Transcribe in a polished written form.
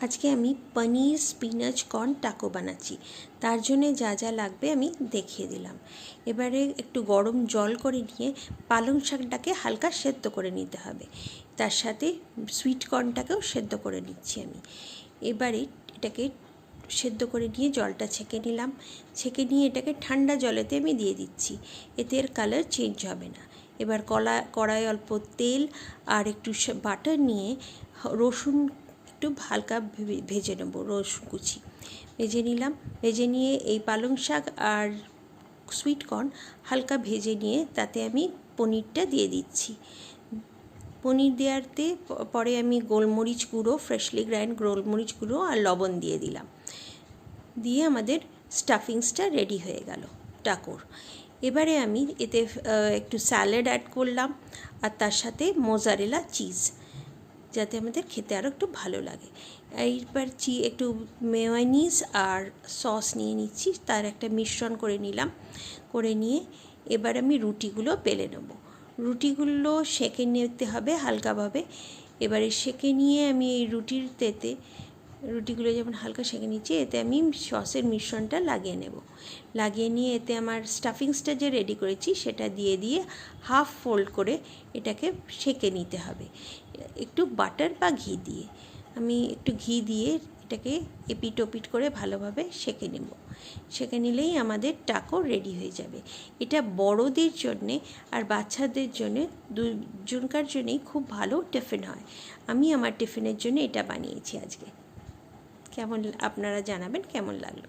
আজকে আমি পনির spinach corn taco বানাচ্ছি। তার জন্যে যা যা লাগবে আমি দেখিয়ে দিলাম। এবারে একটু গরম জল করে নিয়ে পালং শাকটাকে হালকা সেদ্ধ করে নিতে হবে। তার সাথে সুইট কর্নটাকেও সেদ্ধ করে নিচ্ছি আমি। এবারে এটাকে সেদ্ধ করে নিয়ে জলটা ছেঁকে নিলাম। ছেঁকে নিয়ে এটাকে ঠান্ডা জলেতে আমি দিয়ে দিচ্ছি, এতে এর কালার চেঞ্জ হবে না। এবার কড়ায় অল্প তেল আর একটু বাটার নিয়ে রসুন একটু হালকা ভেজে নেব, রসুন কুচি ভেজে নিলাম। ভেজে নিয়ে এই পালং শাক আর সুইট কর্ন হালকা ভেজে নিয়ে তাতে আমি পনিরটা দিয়ে দিচ্ছি। পনির দেওয়াতে পরে আমি গোলমরিচ গুঁড়ো, ফ্রেশলি গ্রাইন্ড গোলমরিচ গুঁড়ো আর লবণ দিয়ে দিলাম। দিয়ে আমাদের স্টাফিংসটা রেডি হয়ে গেল টাকোর। এবারে আমি এতে একটু স্যালাড অ্যাড করলাম আর তার সাথে মোজারেলা চিজ, যাতে আমাদের খেতে আরও একটু ভালো লাগে। এইবার একটু মেয়োনিজ আর সস নিয়ে নিচ্ছি, তার একটা মিশ্রণ করে নিলাম। করে নিয়ে এবার আমি রুটিগুলো বেলে নেব। রুটিগুলো সেঁকে নিতে হবে হালকাভাবে। এবারে সেঁকে নিয়ে আমি এই রুটিগুলো যেমন হালকা সেঁকে নিচ্ছি, এতে আমি সসের মিশ্রণটা লাগিয়ে নেব। লাগিয়ে নিয়ে এতে আমার স্টাফিংসটা যে রেডি করেছি সেটা দিয়ে হাফ ফোল্ড করে এটাকে সেঁকে নিতে হবে একটু বাটার বা ঘি দিয়ে। আমি একটু ঘি দিয়ে এটাকে এপিট ওপিট করে ভালোভাবে সেঁকে নেব। সেঁকে নিলেই আমাদের টাকো রেডি হয়ে যাবে। এটা বড়দের জন্যে আর বাচ্চাদের জন্যে দুজনকার জন্যেই খুব ভালো টিফিন হয়। আমি আমার টিফিনের জন্য এটা বানিয়েছি আজকে। কেমন আপনারা জানাবেন কেমন লাগলো।